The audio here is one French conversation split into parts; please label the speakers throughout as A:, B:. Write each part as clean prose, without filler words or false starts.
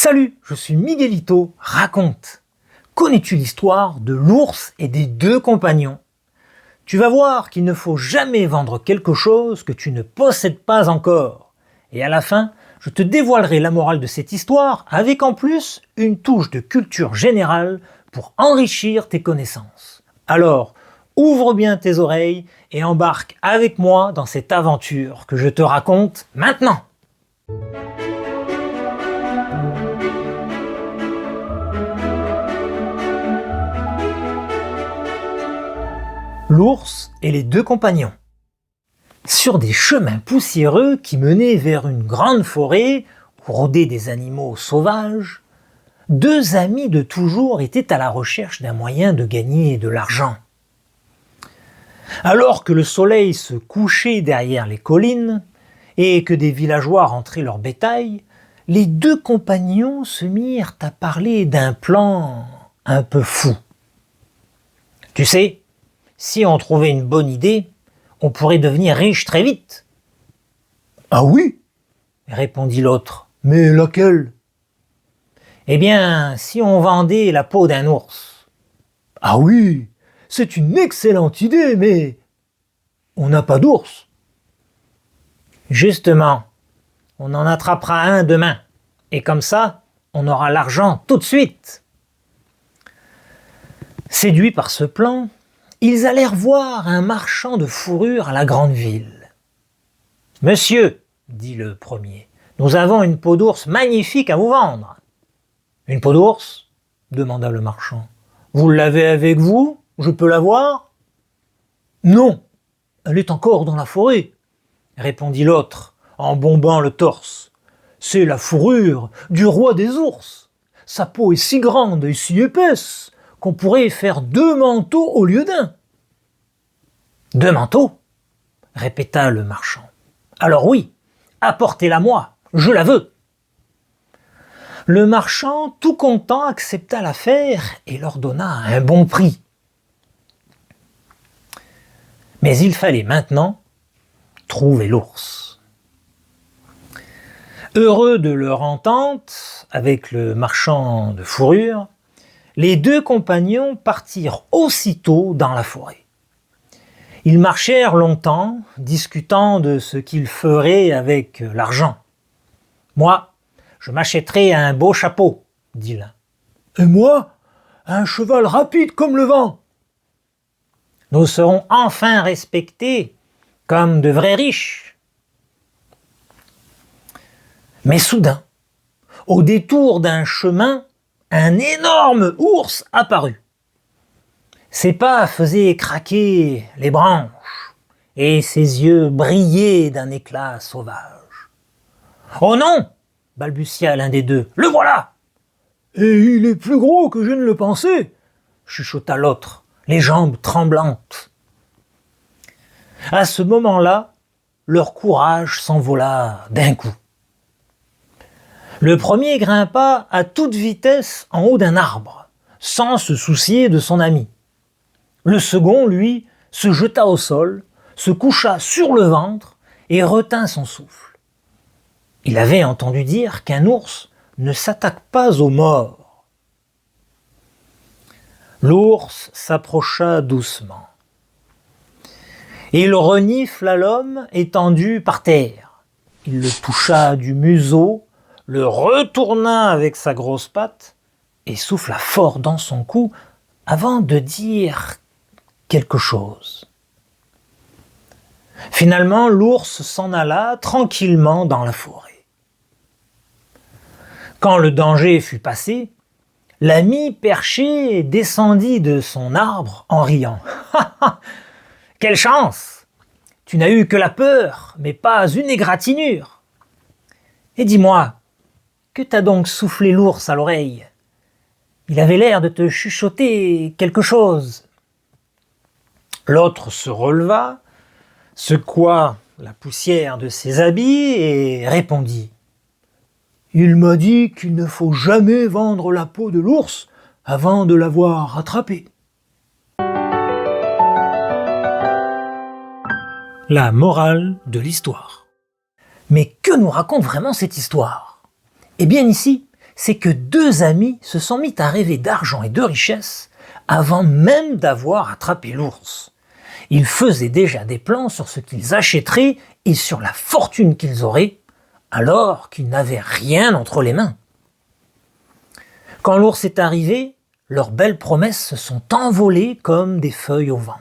A: Salut, je suis Miguelito, raconte. Connais-tu l'histoire de l'ours et des deux compagnons? Tu vas voir qu'il ne faut jamais vendre quelque chose que tu ne possèdes pas encore. Et à la fin, je te dévoilerai la morale de cette histoire avec en plus une touche de culture générale pour enrichir tes connaissances. Alors, ouvre bien tes oreilles et embarque avec moi dans cette aventure que je te raconte maintenant. L'ours et les deux compagnons. Sur des chemins poussiéreux qui menaient vers une grande forêt où rôdaient des animaux sauvages, deux amis de toujours étaient à la recherche d'un moyen de gagner de l'argent. Alors que le soleil se couchait derrière les collines et que des villageois rentraient leur bétail, les deux compagnons se mirent à parler d'un plan un peu fou. Tu sais, si on trouvait une bonne idée, on pourrait devenir riche très vite.
B: Ah oui,
A: répondit l'autre.
B: Mais laquelle?
A: Eh bien, si on vendait la peau d'un ours.
B: Ah oui, c'est une excellente idée, mais on n'a pas d'ours.
A: Justement, on en attrapera un demain. Et comme ça, on aura l'argent tout de suite. Séduits par ce plan, ils allèrent voir un marchand de fourrure à la grande ville. « Monsieur, dit le premier, nous avons une peau d'ours magnifique à vous vendre. »« Une peau d'ours ?» demanda le marchand. « Vous l'avez avec vous? Je peux la voir ?»«
B: Non, elle est encore dans la forêt, »
A: répondit l'autre en bombant le torse.
B: « C'est la fourrure du roi des ours. Sa peau est si grande et si épaisse qu'on pourrait faire 2 manteaux au lieu d'un. »«
A: 2 manteaux ?» répéta le marchand. « Alors oui, apportez-la moi, je la veux. » Le marchand, tout content, accepta l'affaire et leur donna un bon prix. Mais il fallait maintenant trouver l'ours. Heureux de leur entente avec le marchand de fourrure, les deux compagnons partirent aussitôt dans la forêt. Ils marchèrent longtemps, discutant de ce qu'ils feraient avec l'argent. « Moi, je m'achèterai un beau chapeau, » dit l'un.
B: « Et moi, un cheval rapide comme le vent. »«
A: Nous serons enfin respectés comme de vrais riches. » Mais soudain, au détour d'un chemin, un énorme ours apparut. Ses pas faisaient craquer les branches et ses yeux brillaient d'un éclat sauvage. « Oh non !» balbutia l'un des deux. « Le voilà !»«
B: Et il est plus gros que je ne le pensais !»
A: chuchota l'autre, les jambes tremblantes. À ce moment-là, leur courage s'envola d'un coup. Le premier grimpa à toute vitesse en haut d'un arbre, sans se soucier de son ami. Le second, lui, se jeta au sol, se coucha sur le ventre et retint son souffle. Il avait entendu dire qu'un ours ne s'attaque pas aux morts. L'ours s'approcha doucement. Il renifla l'homme étendu par terre. Il le toucha du museau, le retourna avec sa grosse patte et souffla fort dans son cou avant de dire quelque chose. Finalement, l'ours s'en alla tranquillement dans la forêt. Quand le danger fut passé, l'ami perché descendit de son arbre en riant. « Quelle chance! Tu n'as eu que la peur, mais pas une égratignure. Et dis-moi, que t'a donc soufflé l'ours à l'oreille? Il avait l'air de te chuchoter quelque chose. » L'autre se releva, secoua la poussière de ses habits et répondit.
B: « Il m'a dit qu'il ne faut jamais vendre la peau de l'ours avant de l'avoir attrapé. »
A: La morale de l'histoire. Mais que nous raconte vraiment cette histoire? Eh bien ici, c'est que deux amis se sont mis à rêver d'argent et de richesse avant même d'avoir attrapé l'ours. Ils faisaient déjà des plans sur ce qu'ils achèteraient et sur la fortune qu'ils auraient, alors qu'ils n'avaient rien entre les mains. Quand l'ours est arrivé, leurs belles promesses se sont envolées comme des feuilles au vent.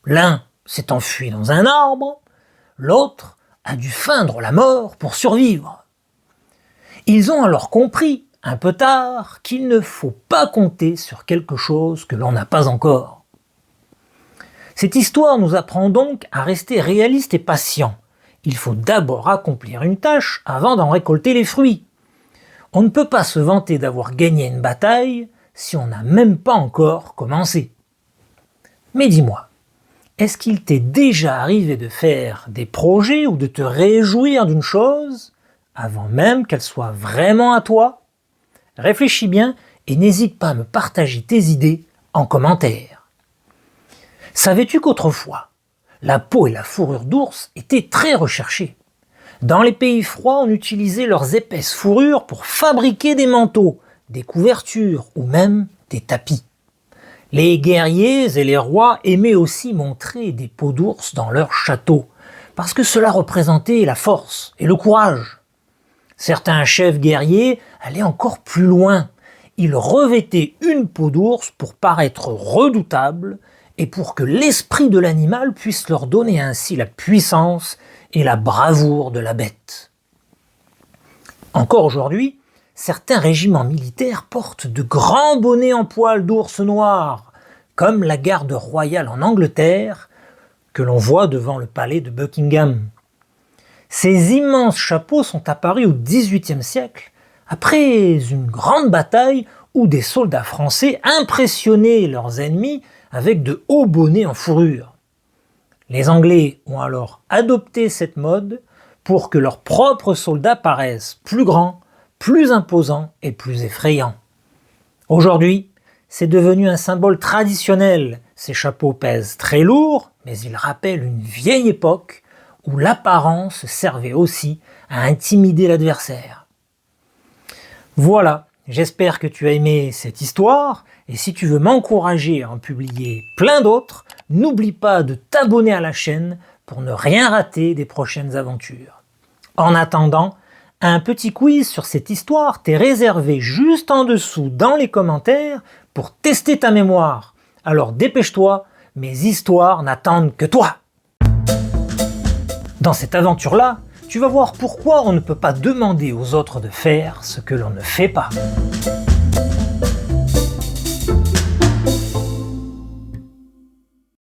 A: L'un s'est enfui dans un arbre, l'autre a dû feindre la mort pour survivre. Ils ont alors compris, un peu tard, qu'il ne faut pas compter sur quelque chose que l'on n'a pas encore. Cette histoire nous apprend donc à rester réaliste et patient. Il faut d'abord accomplir une tâche avant d'en récolter les fruits. On ne peut pas se vanter d'avoir gagné une bataille si on n'a même pas encore commencé. Mais dis-moi, est-ce qu'il t'est déjà arrivé de faire des projets ou de te réjouir d'une chose avant même qu'elle soit vraiment à toi ? Réfléchis bien et n'hésite pas à me partager tes idées en commentaire. Savais-tu qu'autrefois, la peau et la fourrure d'ours étaient très recherchées ? Dans les pays froids, on utilisait leurs épaisses fourrures pour fabriquer des manteaux, des couvertures ou même des tapis. Les guerriers et les rois aimaient aussi montrer des peaux d'ours dans leurs châteaux, parce que cela représentait la force et le courage. Certains chefs guerriers allaient encore plus loin. Ils revêtaient une peau d'ours pour paraître redoutables et pour que l'esprit de l'animal puisse leur donner ainsi la puissance et la bravoure de la bête. Encore aujourd'hui, certains régiments militaires portent de grands bonnets en poil d'ours noir, comme la garde royale en Angleterre, que l'on voit devant le palais de Buckingham. Ces immenses chapeaux sont apparus au XVIIIe siècle, après une grande bataille où des soldats français impressionnaient leurs ennemis avec de hauts bonnets en fourrure. Les Anglais ont alors adopté cette mode pour que leurs propres soldats paraissent plus grands, plus imposants et plus effrayants. Aujourd'hui, c'est devenu un symbole traditionnel. Ces chapeaux pèsent très lourd, mais ils rappellent une vieille époque où l'apparence servait aussi à intimider l'adversaire. Voilà, j'espère que tu as aimé cette histoire, et si tu veux m'encourager à en publier plein d'autres, n'oublie pas de t'abonner à la chaîne pour ne rien rater des prochaines aventures. En attendant, un petit quiz sur cette histoire t'est réservé juste en dessous dans les commentaires pour tester ta mémoire. Alors dépêche-toi, mes histoires n'attendent que toi. Dans cette aventure-là, tu vas voir pourquoi on ne peut pas demander aux autres de faire ce que l'on ne fait pas.